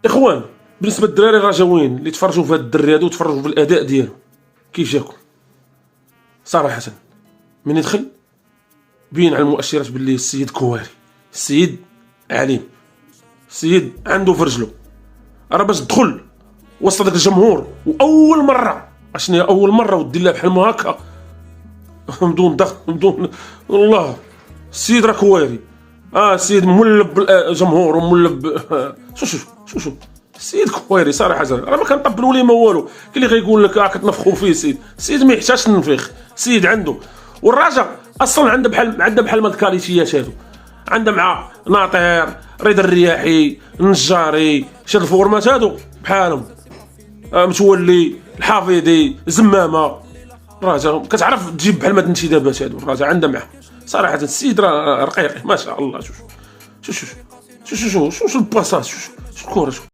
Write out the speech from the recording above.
اخوان بالنسبه للدراري الرجاويين اللي تفرجوا في هاد الدري هادو وتفرجوا في الاداء ديالو كيف جاكم صراحه، من يدخل بين على المؤشرات باللي السيد كواري، السيد عليم، السيد عنده في رجلو. راه باش تدخل وسط داك الجمهور واول مره، اشنو هي اول مره ودير لها بحال ما هكا بدون ضغط بدون والله. السيد راه كواري، السيد مولب بالجمهور ومولب شوف السيد كواري صراحه راه ما كنطبلوا ليه ما والو. كاين اللي غيقول لك كتنفخوا فيه. السيد ما يحتاجش النفيخ، السيد عنده. والراجل اصلا عنده بحال ما الكاليتيات هادو، عنده مع ناطير، رضا الرياحي، النجاري، شاد الفورمات هادو بحالهم، متولي، الحافظي، زمامه. الراجل كتعرف تجيب بحال ما الانتدابات هادو، الراجل عنده معاه صراحه. السيد راه رقيق ما شاء الله. شوف الباساج، شوف الكره، شوف